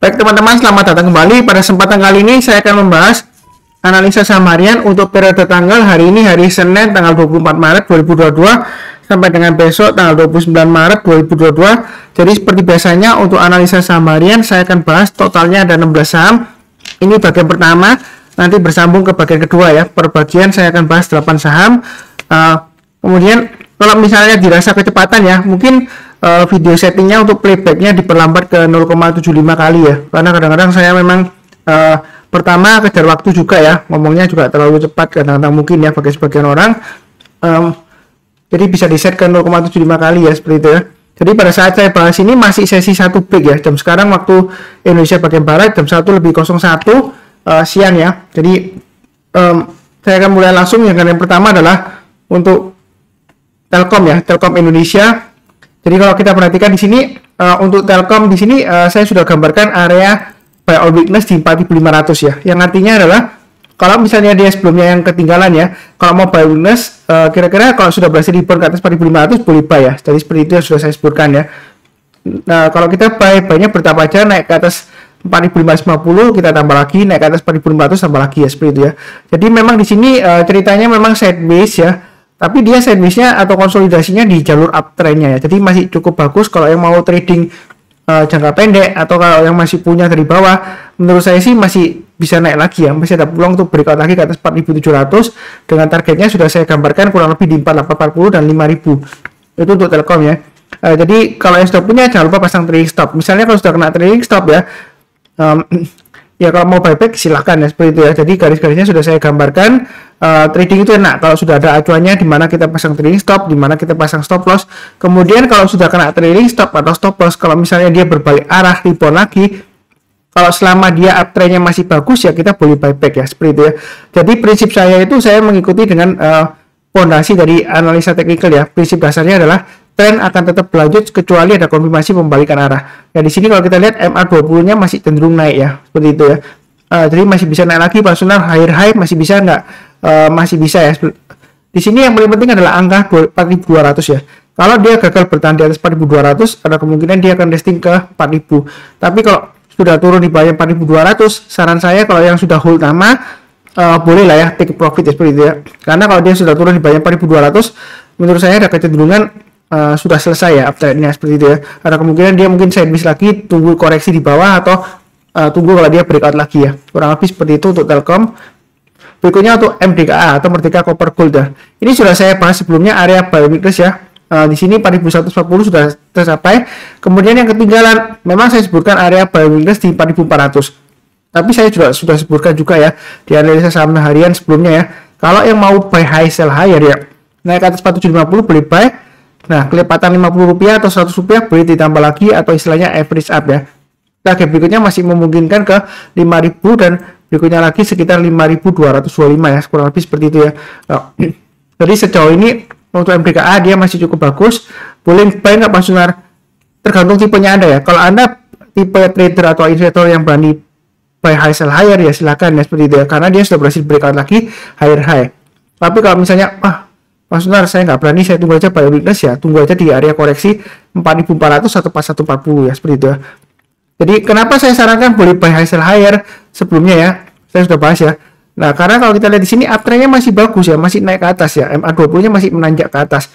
Baik teman-teman, selamat datang kembali. Pada kesempatan kali ini saya akan membahas analisa saham harian untuk periode tanggal hari ini, hari Senin tanggal 24 Maret 2022 sampai dengan besok tanggal 29 Maret 2022. Jadi seperti biasanya untuk analisa saham harian saya akan bahas totalnya ada 16 saham. Ini bagian pertama, nanti bersambung ke bagian kedua ya. Per bagian saya akan bahas 8 saham. Kemudian kalau misalnya dirasa kecepatan ya, mungkin video settingnya untuk playbacknya diperlambat ke 0,75 kali ya, karena kadang-kadang saya memang pertama kejar waktu juga ya, ngomongnya juga terlalu cepat kadang-kadang mungkin ya bagi sebagian orang, jadi bisa di set ke 0,75 kali ya, seperti itu ya. Jadi pada saat saya bahas ini masih sesi 1 break ya, jam sekarang waktu Indonesia bagian Barat jam 1:01 siang ya. Jadi saya akan mulai langsung. Yang pertama adalah untuk Telkom ya, Telkom Indonesia. Jadi kalau kita perhatikan di sini untuk Telkom di sini saya sudah gambarkan area buy all weakness di 4.500 ya. Yang artinya adalah kalau misalnya dia sebelumnya yang ketinggalan ya, kalau mau buy weakness kira-kira kalau sudah berhasil rebound ke atas 4.500 boleh buy ya. Jadi seperti itu yang sudah saya sebutkan ya. Nah, kalau kita buy-nya bertahap aja, naik ke atas 4.550 kita tambah lagi, naik ke atas 4.500 tambah lagi ya, seperti itu ya. Jadi memang di sini ceritanya memang sideways ya. Tapi dia sideways-nya atau konsolidasinya di jalur uptrend-nya ya. Jadi masih cukup bagus kalau yang mau trading jangka pendek atau kalau yang masih punya dari bawah, menurut saya sih masih bisa naik lagi ya. Masih ada peluang untuk breakout lagi ke atas 4.700 dengan targetnya sudah saya gambarkan kurang lebih di 4.840 dan 5.000. Itu untuk Telkom ya. Jadi kalau yang sudah punya jangan lupa pasang trailing stop. Misalnya kalau sudah kena trailing stop ya, ya kalau mau buyback silahkan ya, seperti itu ya. Jadi garis-garisnya sudah saya gambarkan. Trading itu enak kalau sudah ada acuannya di mana kita pasang trailing stop, di mana kita pasang stop loss. Kemudian kalau sudah kena trailing stop atau stop loss, kalau misalnya dia berbalik arah rebound lagi, kalau selama dia uptrendnya masih bagus ya kita boleh buyback ya, seperti itu ya. Jadi prinsip saya itu saya mengikuti dengan fondasi dari analisa teknikal ya. Prinsip dasarnya adalah tren akan tetap berlanjut kecuali ada konfirmasi pembalikan arah. Ya di sini kalau kita lihat MA20-nya masih cenderung naik ya, seperti itu ya. Jadi masih bisa naik lagi, Pak Sunar, higher high masih bisa nggak? Masih bisa ya. Di sini yang paling penting adalah angka 4.200 ya. Kalau dia gagal bertahan di atas 4.200, ada kemungkinan dia akan testing ke 4.000. Tapi kalau sudah turun di bawah 4.200, saran saya kalau yang sudah hold lama boleh lah ya take profit ya, seperti itu ya. Karena kalau dia sudah turun di bawah 4.200, menurut saya ada kecenderungan sudah selesai ya uptrendnya, seperti itu ya. Ada kemungkinan dia mungkin sideways lagi, tunggu koreksi di bawah atau tunggu kalau dia breakout lagi ya. Kurang lebih seperti itu untuk Telkom. Berikutnya untuk MDKA atau Merdeka Copper Gold ya. Ini sudah saya bahas sebelumnya area buy weakness ya. Di sini 4.140 sudah tercapai. Kemudian yang ketinggalan, memang saya sebutkan area buy weakness di 4.400. Tapi saya juga sudah sebutkan juga ya di analisa saham harian sebelumnya ya. Kalau yang mau buy high sell higher ya, naik ke atas 4.750 boleh buy. Nah, kelipatan Rp50 atau Rp100 boleh ditambah lagi atau istilahnya average up ya. Target berikutnya masih memungkinkan ke 5.000 dan berikutnya lagi sekitar 5.225 ya, kurang lebih seperti itu ya. Jadi sejauh ini untuk MDKA dia masih cukup bagus. Boleh buy nggak Pak Sunar? Tergantung tipenya Anda ya. Kalau Anda tipe trader atau investor yang berani buy high sell higher ya silakan ya, seperti itu ya, karena dia sudah berhasil breakout lagi higher high. Tapi kalau misalnya Pak Sunar saya nggak berani, saya tunggu aja buy weakness ya, tunggu aja di area koreksi 4.400 atau 4.140 ya, seperti itu ya. Jadi kenapa saya sarankan boleh buy high sell higher sebelumnya ya, saya sudah bahas ya. Nah, karena kalau kita lihat di sini uptrendnya masih bagus ya, masih naik ke atas ya, MA20-nya masih menanjak ke atas.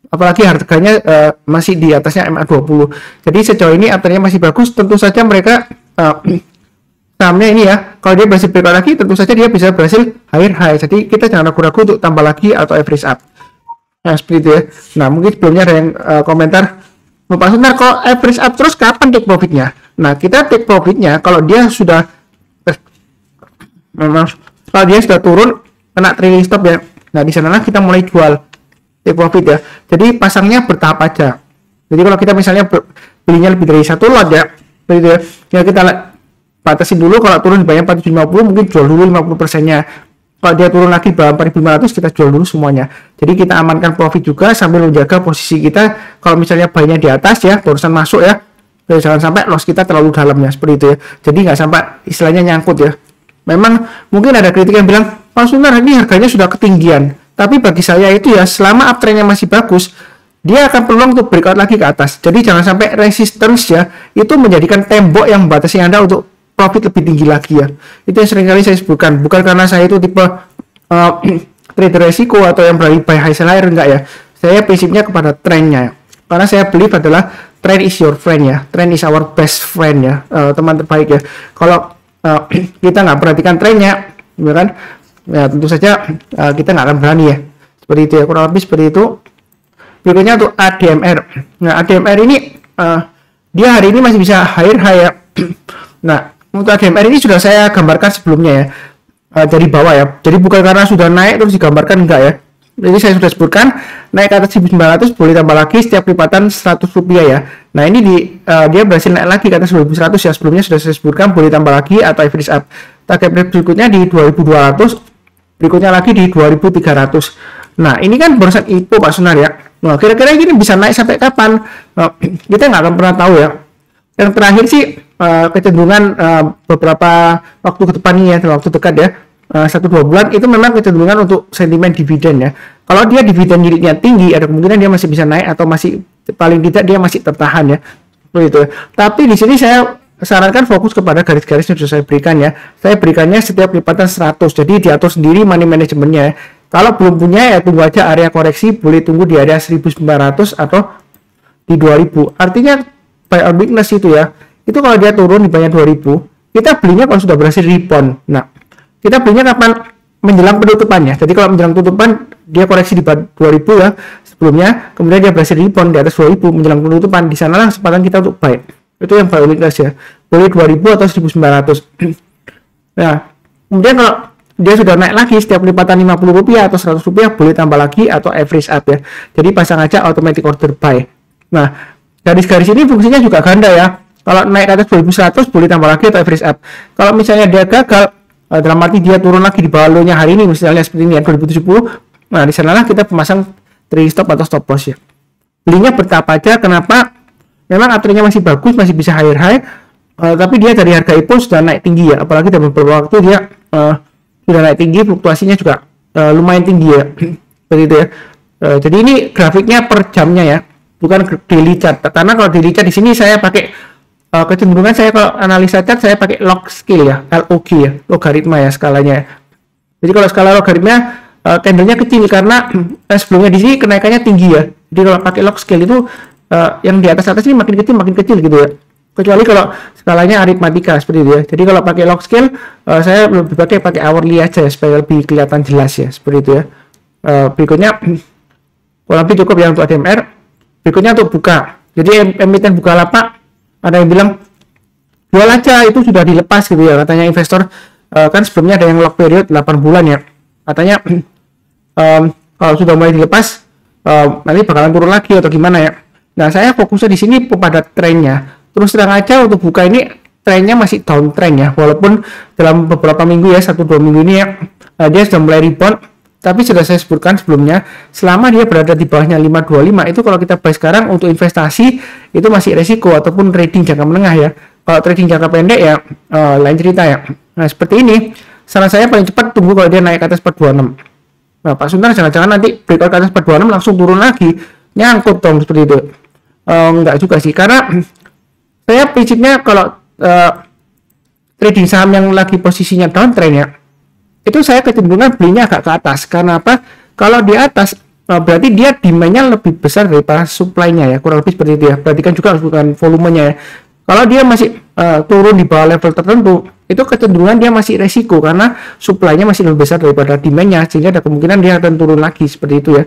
Apalagi harganya masih di atasnya MA20. Jadi sejauh ini uptrendnya masih bagus, tentu saja mereka sahamnya ini ya, kalau dia berhasil breakout lagi, tentu saja dia bisa berhasil higher high. Jadi kita jangan ragu-ragu untuk tambah lagi atau average up. Nah, seperti itu ya. Nah, mungkin sebelumnya ada yang komentar, Pak Sunar, kalau average up terus kapan take profitnya? Nah, kita take profitnya kalau dia sudah memang kalau dia sudah turun kena trailing stop ya. Nah, di sanalah kita mulai jual take profit ya. Jadi pasangnya bertahap aja. Jadi kalau kita misalnya belinya lebih dari satu lot ya, begitu ya. Ya kita batasin dulu, kalau turun di bawah 4.750 mungkin jual dulu 50%-nya. Kalau dia turun lagi bawah 4.500 kita jual dulu semuanya. Jadi kita amankan profit juga sambil menjaga posisi kita. Kalau misalnya buy-nya di atas ya, barusan masuk ya. Jangan sampai loss kita terlalu dalam ya, seperti itu ya. Jadi nggak sampai istilahnya nyangkut ya. Memang mungkin ada kritik yang bilang, Pak Sunar ini harganya sudah ketinggian. Tapi bagi saya itu ya, selama uptrendnya masih bagus, dia akan peluang untuk breakout lagi ke atas. Jadi jangan sampai resistance ya itu menjadikan tembok yang membatasi Anda untuk profit lebih tinggi lagi ya. Itu yang seringkali saya sebutkan. Bukan karena saya itu tipe trader resiko atau yang berani buy high sell higher, enggak ya. Saya prinsipnya kepada trennya. Karena saya believe adalah trend is your friend ya. Trend is our best friend ya. Teman terbaik ya. Kalau kita nggak perhatikan trennya, ya kan? Ya tentu saja kita nggak akan berani ya. Seperti itu ya. Kurang lebih seperti itu. Berikutnya untuk ADMR. Nah, ADMR ini dia hari ini masih bisa higher high ya. Nah, untuk ADMR ini sudah saya gambarkan sebelumnya ya. Dari bawah ya. Jadi bukan karena sudah naik terus digambarkan, enggak ya. Jadi saya sudah sebutkan naik ke atas 1900 boleh tambah lagi setiap lipatan 100 rupiah ya. Nah, ini dia berhasil naik lagi ke atas 2100 ya. Sebelumnya sudah saya sebutkan boleh tambah lagi atau average up. Target berikutnya di 2200, berikutnya lagi di 2300. Nah, ini kan barusan IPO Pak Sunar ya. Nah, kira-kira ini bisa naik sampai kapan? Kita nggak akan pernah tahu ya. Yang terakhir sih kecenderungan beberapa waktu ke depan ini ya, dalam waktu dekat ya, 1-2 bulan itu memang kecenderungan untuk sentimen dividen ya. Kalau dia dividen yieldnya tinggi, ada kemungkinan dia masih bisa naik atau masih paling tidak dia masih tertahan ya. Begitu. Tapi di sini saya sarankan fokus kepada garis-garis yang sudah saya berikan ya. Saya berikannya setiap lipatan 100. Jadi diatur sendiri money manajemennya ya. Kalau belum punya ya tunggu aja area koreksi, boleh tunggu di area 1900 atau di 2000. Artinya buy on weakness itu ya. Itu kalau dia turun di banyak 2000, kita belinya kalau sudah berhasil rebound. Nah, kita belinya kapan? Menjelang penutupannya. Jadi kalau menjelang penutupan dia koreksi di 2000 ya sebelumnya, kemudian dia berhasil rebound di atas 2000 menjelang penutupan, di sanalah kesempatan kita untuk buy. Itu yang buy on weakness ya. Boleh 2000 atau 1900. Nah, kemudian kalau dia sudah naik lagi setiap lipatan 50 rupiah atau 100 rupiah boleh tambah lagi atau average up ya. Jadi pasang aja automatic order buy. Nah, garis-garis ini fungsinya juga ganda ya. Kalau naik ke atas 2100 boleh tambah lagi atau average up. Kalau misalnya dia gagal, dalam arti dia turun lagi di bawah low-nya hari ini misalnya seperti ini ya 2070. Nah, di sanalah kita pemasang trailing stop atau stop loss ya. Belinya bertahap aja. Kenapa? Memang aturannya masih bagus, masih bisa higher high. Tapi dia dari harga IPO sudah naik tinggi ya. Apalagi dalam beberapa waktu dia sudah naik tinggi, fluktuasinya juga lumayan tinggi ya. Begitu ya. Jadi ini grafiknya per jamnya ya, bukan daily chart. Karena kalau daily chart di sini saya pakai kecenderungan saya kalau analisa chart saya pakai log scale ya, LOG ya, logaritma ya skalanya. Jadi kalau skala logaritma candlenya kecil karena sebelumnya di sini kenaikannya tinggi ya. Jadi kalau pakai log scale itu yang di atas ini makin kecil gitu ya. Kecuali kalau skalanya aritmatika seperti itu ya. Jadi kalau pakai log scale saya lebih pakai hourly aja ya, supaya lebih kelihatan jelas ya seperti itu ya. Berikutnya kurang lebih cukup ya untuk ADMR. Berikutnya untuk buka. Jadi emiten Bukalapak ada yang bilang jual aja, itu sudah dilepas gitu ya katanya investor. Kan sebelumnya ada yang lock period 8 bulan ya katanya. Kalau sudah mulai dilepas nanti bakalan turun lagi atau gimana ya. Nah, saya fokusnya di sini pada trennya. Terus terang aja untuk buka ini trennya masih downtrend ya, walaupun dalam beberapa minggu ya 1-2 minggu ini ya dia sudah mulai rebound. Tapi sudah saya sebutkan sebelumnya, selama dia berada di bawahnya 525 itu kalau kita buy sekarang untuk investasi itu masih resiko ataupun trading jangka menengah ya. Kalau trading jangka pendek ya lain cerita ya. Nah, seperti ini saran saya paling cepat tunggu kalau dia naik ke atas 426. Nah, Pak Suntar jangan-jangan nanti breakout ke atas 426 langsung turun lagi, nyangkut dong seperti itu. Enggak juga sih, karena saya prinsipnya kalau trading saham yang lagi posisinya downtrend ya, itu saya kecenderungan belinya agak ke atas. Karena apa? Kalau di atas berarti dia demand-nya lebih besar daripada supply-nya ya, kurang lebih seperti itu ya. Perhatikan juga bukan volumenya ya. Kalau dia masih turun di bawah level tertentu, itu kecenderungan dia masih resiko karena supply-nya masih lebih besar daripada demand-nya, sehingga ada kemungkinan dia akan turun lagi seperti itu ya.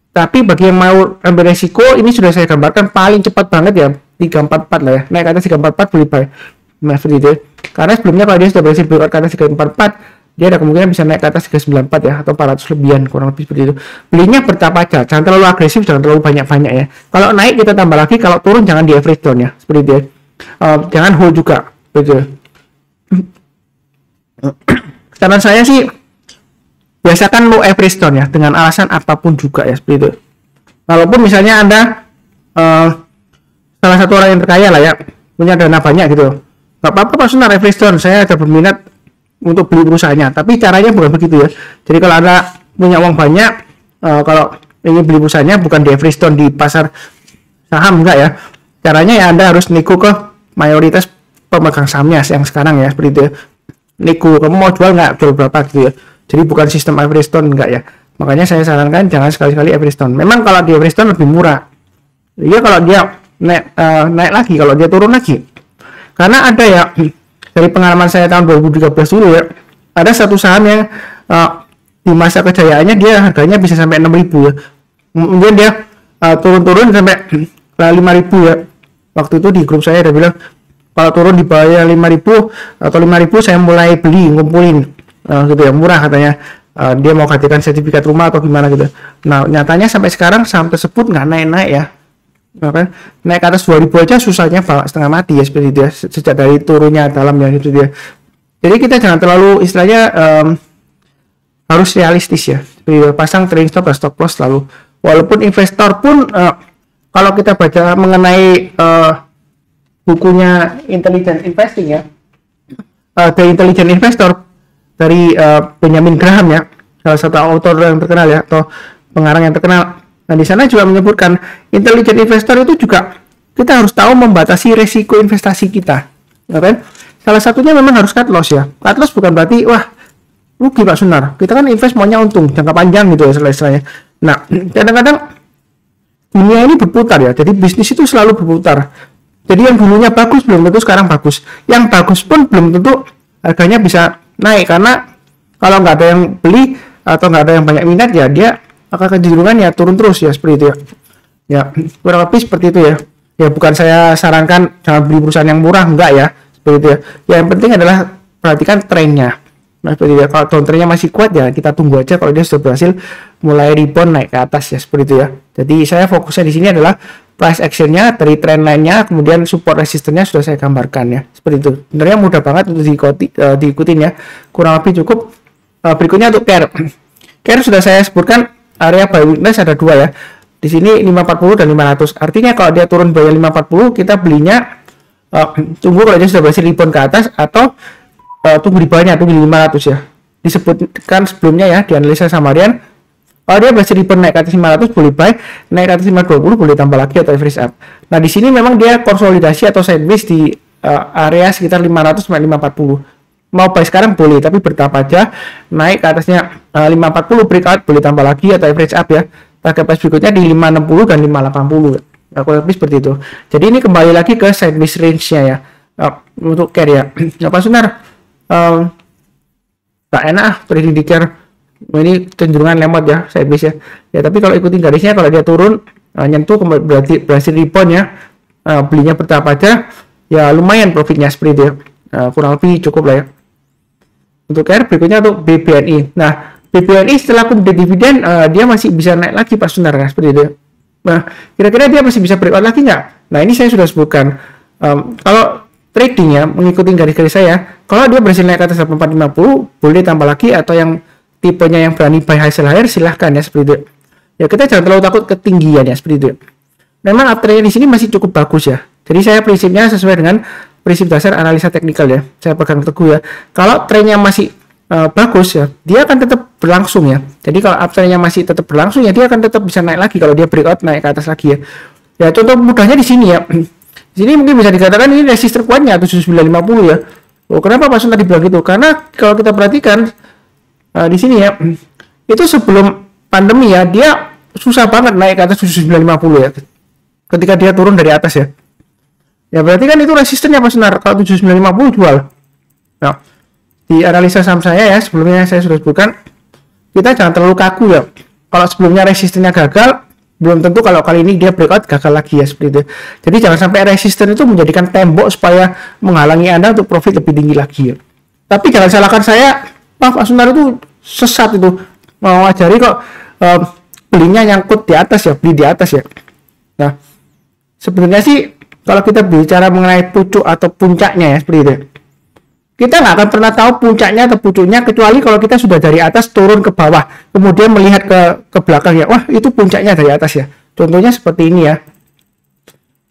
Tapi bagi yang mau ambil resiko, ini sudah saya gambarkan paling cepat banget ya, 344 lah ya. Naik ke atas 344 boleh buy. Nah, seperti itu. Karena sebelumnya kalau dia sudah berhasil breakout ke atas 344, dia ada kemungkinan bisa naik ke atas 394 ya, atau 400 lebihan, kurang lebih seperti itu. Belinya bertahap aja, jangan terlalu agresif, jangan terlalu banyak-banyak ya. Kalau naik kita tambah lagi, kalau turun jangan di average down ya, seperti itu ya. Jangan hold juga, begitu. Saran saya sih biasakan low average down ya, dengan alasan apapun juga ya, seperti itu. Walaupun misalnya Anda salah satu orang yang terkaya lah ya, punya dana banyak gitu, nggak apa-apa Pak Sunar average down, saya ada berminat untuk beli perusahaannya, tapi caranya bukan begitu ya. Jadi kalau Anda punya uang banyak, kalau ingin beli perusahaannya bukan di Everstone di pasar saham, enggak ya. Caranya ya Anda harus nego ke mayoritas pemegang sahamnya yang sekarang ya, seperti itu ya. Nego, kamu mau jual nggak, jual berapa gitu ya. Jadi bukan sistem Everstone, enggak ya. Makanya saya sarankan jangan sekali-kali Everstone. Memang kalau di Everstone lebih murah. Iya kalau dia naik lagi, kalau dia turun lagi. Karena ada ya, dari pengalaman saya tahun 2013 dulu ya, ada satu saham yang di masa kejayaannya dia harganya bisa sampai 6.000 ya. Kemudian dia turun-turun sampai 5.000 ya. Waktu itu di grup saya ada bilang kalau turun di bawah 5.000 atau 5.000 saya mulai beli, ngumpulin gitu ya, murah katanya. Dia mau gantikan sertifikat rumah atau gimana gitu. Nah nyatanya sampai sekarang saham tersebut nggak naik-naik ya. Kan naik ke atas 2.000 aja susahnya bawa setengah mati ya, seperti itu ya, sejak dari turunnya dalam ya gitu dia. Jadi kita jangan terlalu istilahnya harus realistis ya, pasang trading stop dan stop loss selalu. Walaupun investor pun kalau kita baca mengenai bukunya Intelligent Investing ya, The Intelligent Investor dari Benjamin Graham ya, salah satu author yang terkenal ya, atau pengarang yang terkenal. Nah, di sana juga menyebutkan intelligent investor itu juga kita harus tahu membatasi resiko investasi kita. Ya kan? Salah satunya memang harus cut loss ya. Cut loss bukan berarti wah rugi Pak Sunar. Kita kan invest maunya untung jangka panjang gitu ya istilahnya. Nah, kadang-kadang dunia ini berputar ya. Jadi bisnis itu selalu berputar. Jadi yang dulunya bagus belum tentu sekarang bagus. Yang bagus pun belum tentu harganya bisa naik, karena kalau nggak ada yang beli atau nggak ada yang banyak minat ya dia akan kecenderungan ya turun terus ya, seperti itu ya. Ya kurang lebih seperti itu ya. Ya bukan saya sarankan jangan beli perusahaan yang murah, enggak ya, seperti itu ya. Ya yang penting adalah perhatikan trennya. Nah seperti itu ya. Kalau downtrendnya masih kuat ya kita tunggu aja, kalau dia sudah berhasil mulai rebound naik ke atas ya, seperti itu ya. Jadi saya fokusnya di sini adalah price actionnya dari trend line-nya, kemudian support resistennya sudah saya gambarkan ya, seperti itu. Sebenarnya mudah banget untuk diikutin ya, kurang lebih cukup. Berikutnya untuk CARE. CARE sudah saya sebutkan area buy weakness ada dua ya. Di sini 540 dan 500. Artinya kalau dia turun bawah 540 kita belinya tunggu kalau dia sudah berhasil rebound ke atas, atau tunggu di bawahnya, tunggu di 500 ya. Disebutkan sebelumnya ya di analisa Samarian, kalau dia berhasil rebound naik ke atas 500 boleh buy, naik ke atas 520 boleh tambah lagi atau average up. Nah di sini memang dia konsolidasi atau sideways di area sekitar 500 sampai 540. Mau buy sekarang boleh, tapi bertahap aja. Naik ke atasnya 540 breakout boleh tambah lagi atau average up ya. Target price berikutnya di 560 dan 580. Nah, kurang lebih seperti itu. Jadi ini kembali lagi ke sideways range-nya ya. Untuk CARE ya. Apa Sunar? Tak enak trading di CARE. Ini cenderungan lemot ya, sideways ya. Ya tapi kalau ikutin garisnya, kalau dia turun nyentuh berarti berhasil rebound ya. Belinya bertahap aja. Ya lumayan profitnya seperti itu ya. Kurang lebih cukup lah ya. Untuk CARE berikutnya untuk BBNI. Nah, BBNI setelah kemudian dividen dia masih bisa naik lagi Pak Sunar ya, seperti itu. Nah, kira-kira dia masih bisa breakout lagi nggak? Nah, ini saya sudah sebutkan. Kalau trading ya, mengikuti garis-garis saya, kalau dia berhasil naik ke atas 8450, boleh tambah lagi, atau yang tipenya yang berani buy high sell higher silahkan ya, seperti itu. Ya, kita jangan terlalu takut ketinggian ya, seperti itu. Memang uptrend di sini masih cukup bagus ya. Jadi saya prinsipnya sesuai dengan prinsip dasar analisa teknikal ya, saya pegang teguh ya. Kalau trennya masih bagus ya, dia akan tetap berlangsung ya. Jadi kalau uptrendnya masih tetap berlangsung ya, dia akan tetap bisa naik lagi kalau dia breakout naik ke atas lagi ya. Ya contoh mudahnya di sini ya. Di sini mungkin bisa dikatakan ini resisten kuatnya 7950 ya. Oh, kenapa Pak Sun tadi bilang gitu? Karena kalau kita perhatikan di sini ya, itu sebelum pandemi ya, dia susah banget naik ke atas 7950 ya. Ketika dia turun dari atas ya. Ya berarti kan itu resistennya Pak Sunar. Kalau 7950 jual. Nah, di analisa saham saya ya, sebelumnya saya sudah sebutkan, kita jangan terlalu kaku ya. Kalau sebelumnya resistennya gagal, belum tentu kalau kali ini dia breakout gagal lagi ya, seperti itu. Jadi jangan sampai resisten itu menjadikan tembok supaya menghalangi Anda untuk profit lebih tinggi lagi ya. Tapi jangan salahkan saya, Pak Sunar itu sesat itu. Mau ajari kok belinya nyangkut di atas ya, beli di atas ya. Nah, sebenarnya sih kalau kita bicara mengenai pucuk atau puncaknya ya, seperti itu. Kita nggak akan pernah tahu puncaknya atau pucuknya kecuali kalau kita sudah dari atas turun ke bawah, kemudian melihat ke belakang ya. Wah, itu puncaknya dari atas ya. Contohnya seperti ini ya.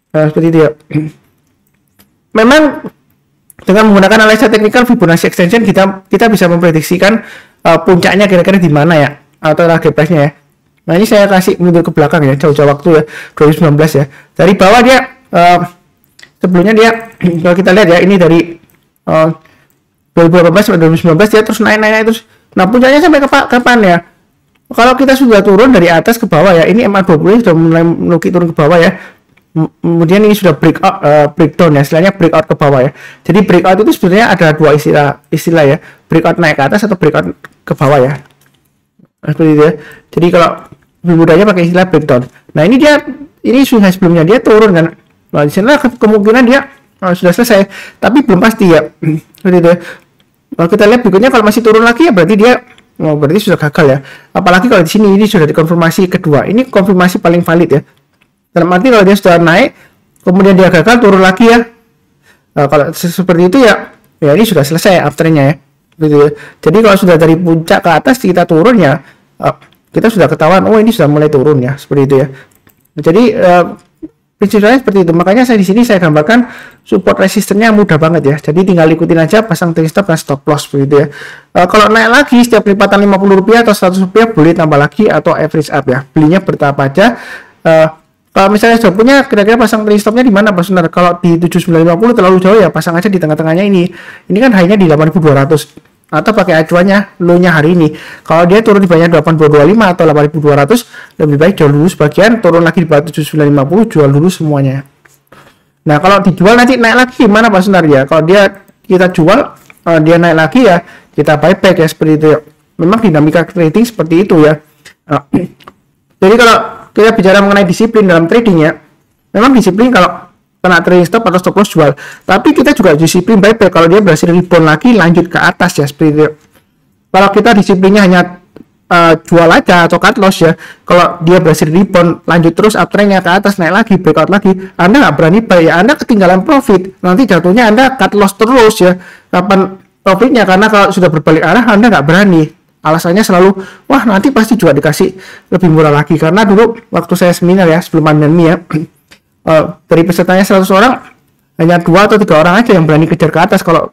Seperti itu ya. Memang dengan menggunakan analisa teknikal Fibonacci extension kita bisa memprediksikan puncaknya kira-kira di mana ya, atau target price-nya ya. Nah ini saya kasih mundur ke belakang ya, jauh-jauh waktu ya, 2019 ya. Dari bawah dia sebelumnya dia kalau kita lihat ya, ini dari 2018 sampai 2019 dia terus naik terus. Nah puncaknya sampai kapan ya? Kalau kita sudah turun dari atas ke bawah ya, ini MA20 sudah mulai menukik turun ke bawah ya. Kemudian ini sudah breakdown ya, istilahnya breakout ke bawah ya. Jadi breakout itu sebenarnya ada dua istilah ya, breakout naik ke atas atau breakout ke bawah ya. Seperti itu ya. Jadi kalau lebih mudahnya pakai istilah breakdown. Nah ini sudah sebelumnya dia turun kan. Nah di sana kemungkinan dia sudah selesai, tapi belum pasti ya. Seperti itu ya. Kalau kita lihat berikutnya, kalau masih turun lagi ya berarti dia berarti sudah gagal ya. Apalagi kalau di sini ini sudah dikonfirmasi kedua. Ini konfirmasi paling valid ya. Dalam arti kalau dia sudah naik, kemudian dia gagal turun lagi ya. Kalau seperti itu ya, ini sudah selesai uptrendnya ya. Gitu ya. Jadi kalau sudah dari puncak ke atas kita turun ya, kita sudah ketahuan, oh ini sudah mulai turun ya, seperti itu ya. Jadi prinsipnya seperti itu. Makanya saya di sini saya gambarkan support resistennya mudah banget ya. Jadi tinggal ikutin aja, pasang trailing stop dan stop loss begitu ya. Kalau naik lagi setiap lipatan Rp50 atau Rp100 boleh tambah lagi atau average up ya. Belinya bertahap aja. Kalau misalnya sudah punya, kira-kira pasang trailing stopnya di mana Pak Sunar? Kalau di 7950 terlalu jauh ya, pasang aja di tengah-tengahnya ini. Ini kan high-nya di 8200. Atau pakai acuannya low-nya hari ini. Kalau dia turun di bawahnya 8225 atau 8200, lebih baik jual dulu sebagian, turun lagi di bawah 7950, jual dulu semuanya. Nah, kalau dijual nanti naik lagi gimana Pak Sunar ya? Kalau kita jual, dia naik lagi ya, kita buyback ya, seperti itu ya. Memang dinamika trading seperti itu ya. Jadi kalau kita bicara mengenai disiplin dalam trading ya, memang disiplin kalau kena trailing stop atau stop loss jual, tapi kita juga disiplin buyback kalau dia berhasil rebound lagi lanjut ke atas ya, seperti itu. Kalau kita disiplinnya hanya jual aja atau cut loss ya, kalau dia berhasil rebound lanjut terus uptrendnya ke atas, naik lagi, breakout lagi, Anda nggak berani buy ya, Anda ketinggalan profit, nanti jatuhnya Anda cut loss terus ya. Kapan profitnya? Karena kalau sudah berbalik arah Anda nggak berani. Alasannya selalu, wah nanti pasti juga dikasih lebih murah lagi. Karena dulu waktu saya seminar ya, sebelum pandemi ya, dari pesertanya 100 orang hanya 2 atau 3 orang aja yang berani kejar ke atas kalau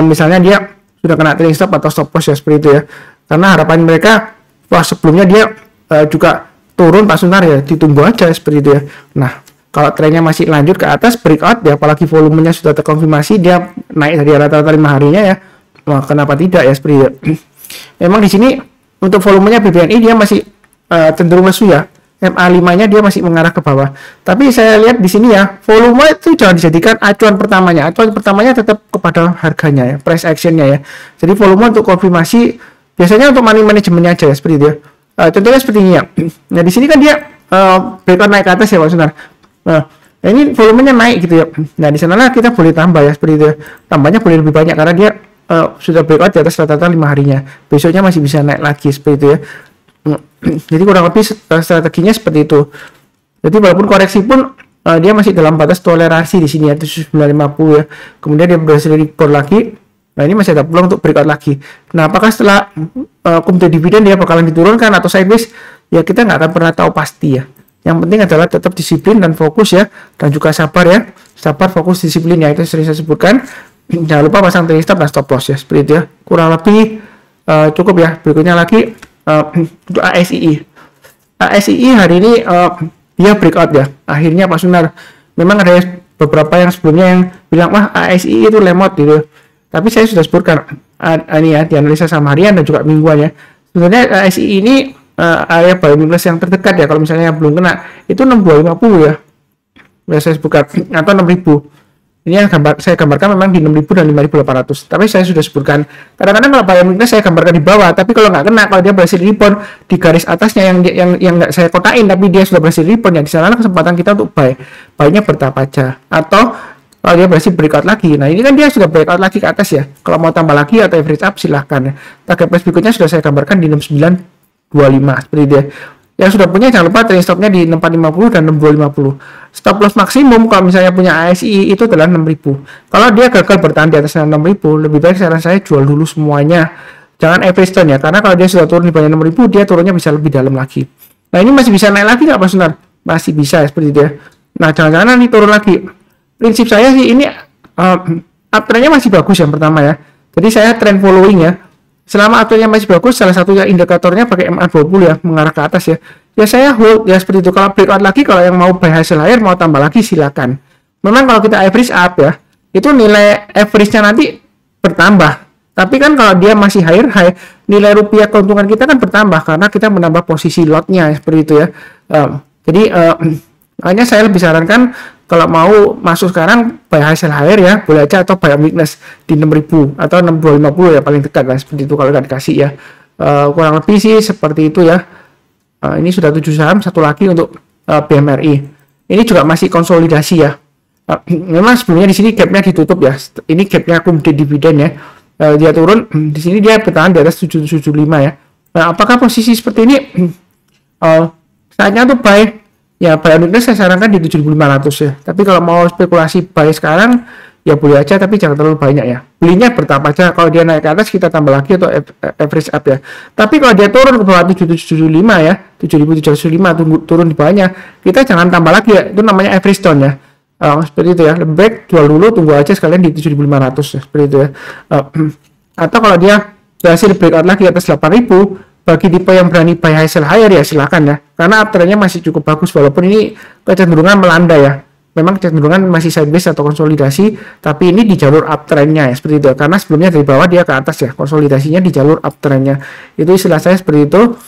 misalnya dia sudah kena trailing stop atau stop loss ya, seperti itu ya. Karena harapan mereka, wah sebelumnya dia juga turun Pak Sunar ya, ditunggu aja seperti itu ya. Nah kalau trennya masih lanjut ke atas, breakout ya, apalagi volumenya sudah terkonfirmasi dia naik dari rata-rata 5 harinya ya, wah kenapa tidak ya, seperti itu. Memang di sini untuk volumenya BBNI dia masih cenderung lesu ya. MA5-nya dia masih mengarah ke bawah. Tapi saya lihat di sini ya, volume itu jangan dijadikan acuan pertamanya. Acuan pertamanya tetap kepada harganya ya, price action-nya ya. Jadi volume untuk konfirmasi biasanya untuk money manajemennya aja ya, seperti itu ya. Contohnya seperti ini ya. Nah, di sini kan dia breakout naik ke atas ya, Pak Sunar. Nah, ini volumenya naik gitu ya. Nah, di sana kita boleh tambah ya, seperti itu ya. Tambahnya boleh lebih banyak karena dia sudah breakout di atas rata-rata 5 harinya. Besoknya masih bisa naik lagi seperti itu ya. Jadi kurang lebih strateginya seperti itu. Jadi walaupun koreksi pun dia masih dalam batas toleransi di sini ya, 7950 ya. Kemudian dia berhasil rebound lagi. Nah, ini masih ada peluang untuk breakout lagi. Nah, apakah setelah kumulatif dividen dia bakalan diturunkan atau sideways? Ya kita nggak akan pernah tahu pasti ya. Yang penting adalah tetap disiplin dan fokus ya, dan juga sabar ya. Sabar, fokus, disiplin ya, itu sering saya sebutkan. Jangan lupa pasang trailing stop dan stop loss ya, seperti itu ya. Kurang lebih cukup ya. Berikutnya lagi untuk ASII. ASII hari ini dia breakout ya. Akhirnya Pak Sunar. Memang ada beberapa yang sebelumnya yang bilang wah ASII itu lemot gitu. Tapi saya sudah sebutkan ini ya, dianalisa sama harian dan juga mingguan ya. Sebenarnya ASII ini area buy minus yang terdekat ya. Kalau misalnya yang belum kena itu 6250 ya. Sudah saya sebutkan atau 6000. Ini yang saya gambarkan memang di 6.000 dan 5.800. Tapi saya sudah sebutkan. Kadang-kadang kalau buy minus saya gambarkan di bawah. Tapi kalau nggak kena, kalau dia berhasil rebound di garis atasnya yang nggak saya kotain, tapi dia sudah berhasil rebound ya, di sana kesempatan kita untuk buy. Buy-nya bertahap aja. Atau kalau dia berhasil breakout lagi. Nah ini kan dia sudah breakout lagi ke atas ya. Kalau mau tambah lagi atau average up silahkan ya. Target price berikutnya sudah saya gambarkan di 6925 seperti itu ya. Yang sudah punya jangan lupa trailing stopnya di 6450 dan 6250. Stop loss maksimum kalau misalnya punya ASI itu adalah 6000. Kalau dia gagal bertahan di atas 6000, lebih baik saran saya jual dulu semuanya. Jangan average turn ya, karena kalau dia sudah turun di bawah 6000, dia turunnya bisa lebih dalam lagi. Nah ini masih bisa naik lagi nggak Pak Sunar? Masih bisa ya, seperti itu ya. Nah jangan-jangan nanti turun lagi. Prinsip saya sih ini uptrendnya masih bagus yang pertama ya. Jadi saya trend following ya. selama uptrendnya masih bagus, salah satunya indikatornya pakai MA20 ya, mengarah ke atas ya. Ya saya hold ya seperti itu. Kalau breakout lagi, kalau yang mau buy hasil higher, mau tambah lagi silakan. Memang kalau kita average up ya, itu nilai average-nya nanti bertambah. Tapi kan kalau dia masih higher high, nilai rupiah keuntungan kita kan bertambah karena kita menambah posisi lot-nya seperti itu ya. Jadi makanya saya lebih sarankan kalau mau masuk sekarang buy hasil higher ya, boleh aja, atau buy weakness di 6.000 atau 6.250 ya paling dekat lah seperti itu kalau nggak dikasih ya. Kurang lebih sih seperti itu ya. Ini sudah 7 saham, satu lagi untuk BMRI. Ini juga masih konsolidasi ya. Memang sebelumnya di sini gapnya ditutup ya. Ini gapnya akumulasi dividen ya. Dia turun di sini, dia bertahan di atas 775 ya. Nah, apakah posisi seperti ini saatnya tuh buy? Ya, buy weakness saya sarankan di 7.500 ya. Tapi kalau mau spekulasi buy sekarang, ya boleh aja, tapi jangan terlalu banyak ya. Belinya bertahap aja. Kalau dia naik ke atas, kita tambah lagi atau average up ya. Tapi kalau dia turun ke bawah 7.775 ya, 7.775 turun di bawahnya, kita jangan tambah lagi ya. Itu namanya average down ya. Seperti itu ya. Lebih baik jual dulu, tunggu aja sekalian di 7.500 ya. Seperti itu ya. Atau kalau dia berhasil breakout lagi atas 8.000, bagi tipe yang berani buy hasil higher ya silakan ya, karena uptrendnya masih cukup bagus walaupun ini kecenderungan melanda ya. Memang kecenderungan masih sideways atau konsolidasi, tapi ini di jalur uptrendnya ya seperti itu ya. Karena sebelumnya dari bawah dia ke atas ya, konsolidasinya di jalur uptrendnya. Itu istilah saya seperti itu.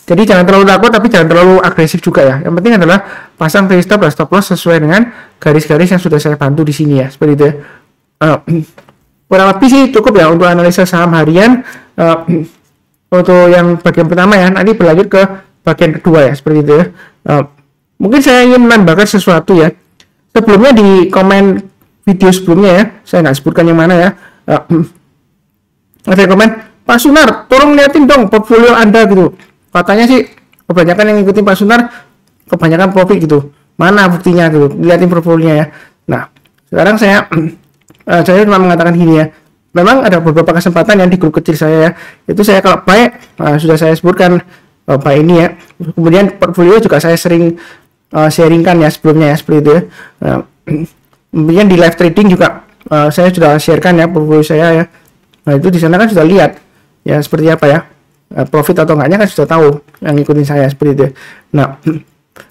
Jadi jangan terlalu takut, tapi jangan terlalu agresif juga ya. Yang penting adalah pasang trade stop dan stop loss sesuai dengan garis-garis yang sudah saya bantu di sini ya, seperti itu ya. Kurang lebih sih cukup ya untuk analisa saham harian. Untuk yang bagian pertama ya, nanti berlanjut ke bagian kedua ya, seperti itu ya. Mungkin saya ingin menambahkan sesuatu ya. Sebelumnya di komen video sebelumnya ya, saya nggak sebutkan yang mana ya. Ada komen, Pak Sunar, tolong liatin dong portfolio Anda gitu. Katanya sih kebanyakan yang ngikutin Pak Sunar, kebanyakan profit gitu. Mana buktinya gitu? Liatin portfolionya ya. Nah, sekarang saya cuma mengatakan gini ya. Memang ada beberapa kesempatan yang di grup kecil saya ya. Itu saya kalau buy, sudah saya sebutkan buy ini ya. Kemudian portfolio juga saya sering sharingkan ya sebelumnya ya, seperti itu ya. Kemudian di live trading juga saya sudah sharekan ya portfolio saya ya. Nah itu di sana kan sudah lihat ya seperti apa ya, profit atau enggaknya kan sudah tahu yang ngikutin saya seperti itu ya. Nah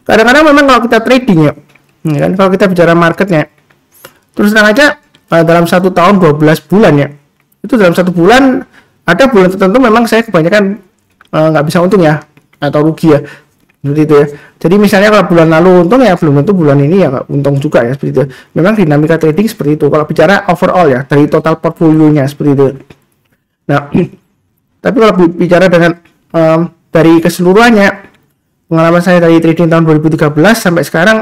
kadang-kadang memang kalau kita trading ya kan, kalau kita bicara marketnya, terus terang aja dalam 1 tahun 12 bulan ya, itu dalam 1 bulan ada bulan tertentu memang saya kebanyakan nggak bisa untung ya, atau rugi ya, seperti itu ya. Jadi misalnya kalau bulan lalu untung ya belum tentu bulan ini ya nggak untung juga ya, seperti itu. Memang dinamika trading seperti itu kalau bicara overall ya, dari total portfolionya seperti itu. Nah tapi kalau bicara dengan dari keseluruhannya, pengalaman saya dari trading tahun 2013 sampai sekarang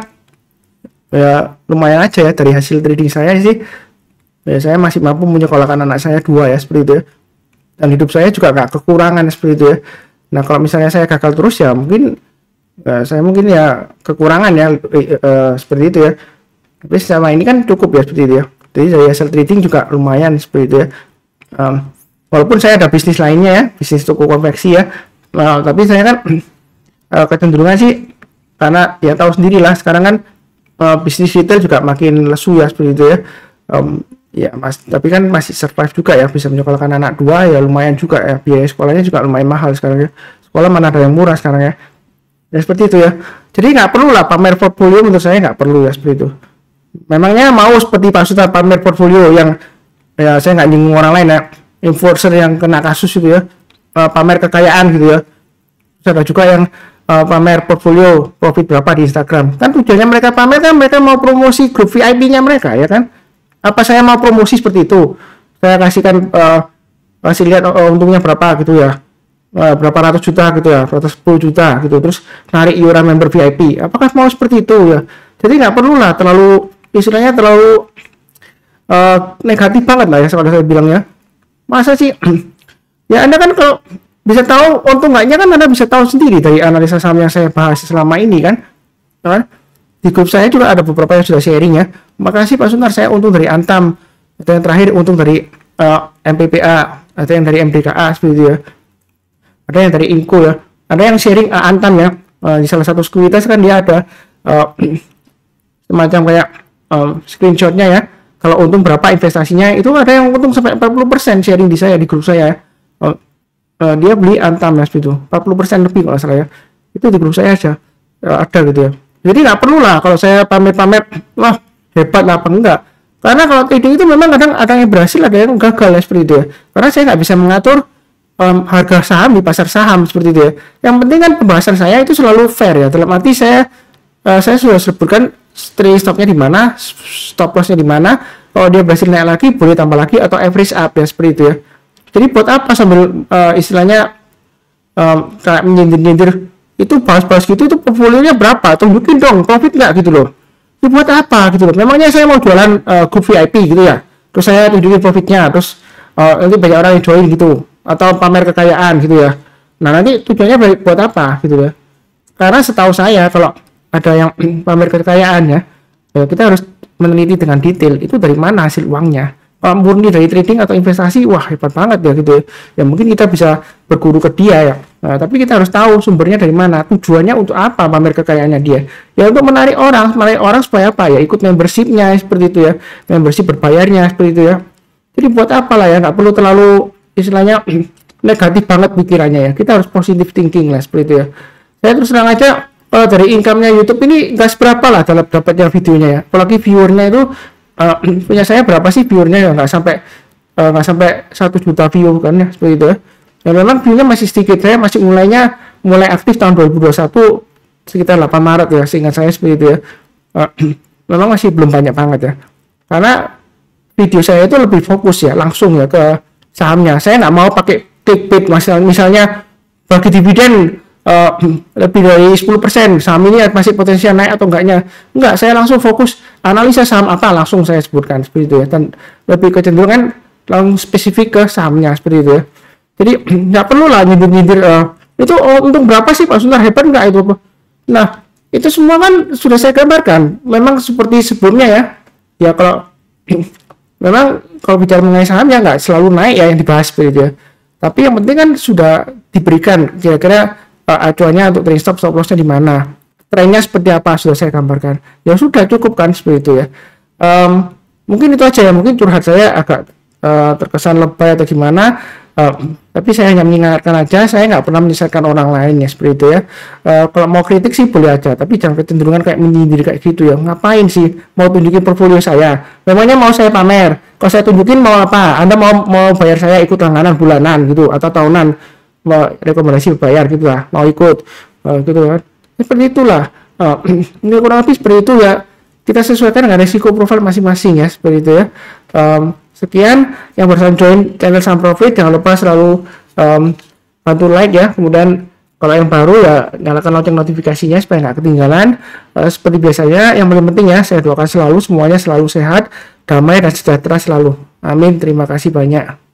ya lumayan aja ya. Dari hasil trading saya sih ya, saya masih mampu menyekolahkan anak saya 2 ya, seperti itu ya. Dan hidup saya juga nggak kekurangan seperti itu ya. Nah kalau misalnya saya gagal terus ya mungkin saya mungkin ya kekurangan ya, seperti itu ya. Tapi selama ini kan cukup ya, seperti itu ya. Jadi dari hasil trading juga lumayan seperti itu ya. Walaupun saya ada bisnis lainnya ya, bisnis toko konveksi ya. Tapi saya kan kecenderungan sih, karena ya tahu sendirilah sekarang kan bisnis retail juga makin lesu ya, seperti itu ya. Ya mas, tapi kan masih survive juga ya, bisa menyekolahkan anak 2 ya, lumayan juga ya. Biaya sekolahnya juga lumayan mahal sekarang ya. Sekolah mana ada yang murah sekarang ya. Ya seperti itu ya. Jadi nggak perlu lah pamer portfolio, menurut saya nggak perlu ya, seperti itu. Memangnya mau seperti Pak Sutar pamer portfolio yang ya, saya nggak nyinggung orang lain ya, influencer yang kena kasus itu ya, pamer kekayaan gitu ya. Terus ada juga yang pamer portfolio profit berapa di Instagram. Kan tujuannya mereka pamer kan mereka mau promosi grup VIP-nya mereka ya kan. Apa saya mau promosi seperti itu? Saya kasihkan kasih lihat untungnya berapa gitu ya, berapa ratus juta gitu ya, ratus 10 juta gitu, terus narik iuran member VIP. Apakah mau seperti itu ya? Jadi nggak perlu lah terlalu, istilahnya terlalu negatif banget lah ya kalau saya bilangnya. Masa sih? Ya Anda kan kalau bisa tahu untung nggaknya kan Anda bisa tahu sendiri dari analisa saham yang saya bahas selama ini kan. Di grup saya juga ada beberapa yang sudah sharing ya. Makasih Pak Sunar, saya untung dari Antam, ada yang terakhir untung dari MPPA, ada yang dari MDKA seperti itu ya, ada yang dari Inco ya, ada yang sharing Antam ya. Di salah satu sekuritas kan dia ada semacam kayak screenshotnya ya, kalau untung berapa investasinya, itu ada yang untung sampai 40% sharing di saya, di grup saya. Dia beli Antam ya seperti itu, 40% lebih kalau salah ya, itu di grup saya aja ada gitu ya. Jadi nggak perlu lah kalau saya pamer-pamer wah hebat lah apa enggak, karena kalau trading itu memang kadang ada yang berhasil ada yang gagal ya seperti itu ya, karena saya nggak bisa mengatur harga saham di pasar saham seperti itu ya. Yang penting kan pembahasan saya itu selalu fair ya, dalam arti saya sudah sebutkan trailing stopnya di mana, stop lossnya di mana, kalau dia berhasil naik lagi boleh tambah lagi atau average up ya seperti itu ya. Jadi buat apa sambil istilahnya kayak menyindir-nyindir itu bahas-bahas gitu, itu portfolionya berapa, tunjukin dong profit nggak gitu loh. Itu buat apa gitu loh, memangnya saya mau jualan grup VIP gitu ya, terus saya tunjukin profitnya, terus nanti banyak orang yang join gitu, atau pamer kekayaan gitu ya. Nah nanti tujuannya buat apa gitu ya. Karena setahu saya kalau ada yang pamer kekayaan ya, kita harus meneliti dengan detail itu dari mana hasil uangnya. Kalau murni dari trading atau investasi, wah hebat banget ya gitu ya. Mungkin kita bisa berguru ke dia ya. Nah, tapi kita harus tahu sumbernya dari mana, tujuannya untuk apa pamer kekayaannya dia. Ya untuk menarik orang supaya apa ya, ikut membershipnya seperti itu ya, membership berbayarnya seperti itu ya. Jadi buat apa lah ya, nggak perlu terlalu istilahnya negatif banget pikirannya ya. Kita harus positive thinking lah seperti itu ya. Saya terus terang aja dari income-nya YouTube ini nggak seberapa lah dalam dapatnya videonya ya. Apalagi viewernya itu punya saya berapa sih viewernya ya, nggak sampai 1 juta view kan ya seperti itu ya. Ya memang viewnya masih sedikit, saya masih mulai aktif tahun 2021 sekitar 8 Maret ya seingat saya seperti itu ya. Memang masih belum banyak banget ya, karena video saya itu lebih fokus ya langsung ya ke sahamnya. Saya nggak mau pakai clickbait misalnya bagi dividen lebih dari 10%, saham ini masih potensial naik atau enggaknya. Enggak, saya langsung fokus analisa saham apa langsung saya sebutkan seperti itu ya, dan lebih kecenderungan langsung spesifik ke sahamnya seperti itu ya. Jadi nggak perlu lah nyindir-nyindir itu untung berapa sih Pak Suntar, hebat nggak itu. Nah itu semua kan sudah saya gambarkan, memang seperti sebelumnya ya. Ya kalau memang kalau bicara mengenai saham ya nggak selalu naik ya yang dibahas seperti itu ya, tapi yang penting kan sudah diberikan kira-kira acuannya untuk trading stop lossnya di mana, trennya seperti apa sudah saya gambarkan. Ya sudah cukup kan seperti itu ya. Mungkin itu aja ya, mungkin curhat saya agak terkesan lebay atau gimana, tapi saya hanya mengingatkan aja, saya nggak pernah menyesatkan orang lain ya seperti itu ya. Kalau mau kritik sih boleh aja, tapi jangan kecenderungan kayak menyindir kayak gitu ya. Ngapain sih mau tunjukin portfolio saya, memangnya mau saya pamer? Kalau saya tunjukin mau apa? Anda mau bayar saya ikut langganan bulanan gitu atau tahunan, mau rekomendasi bayar gitu lah, mau ikut gitu kan, seperti itulah. Ini kurang lebih seperti itu ya, kita sesuaikan dengan risiko profil masing-masing ya seperti itu ya. Sekian yang barusan join channel Saham Profit, jangan lupa selalu bantu like ya, kemudian kalau yang baru ya nyalakan lonceng notifikasinya supaya nggak ketinggalan. Seperti biasanya yang paling penting ya, saya doakan selalu semuanya selalu sehat, damai dan sejahtera selalu, amin. Terima kasih banyak.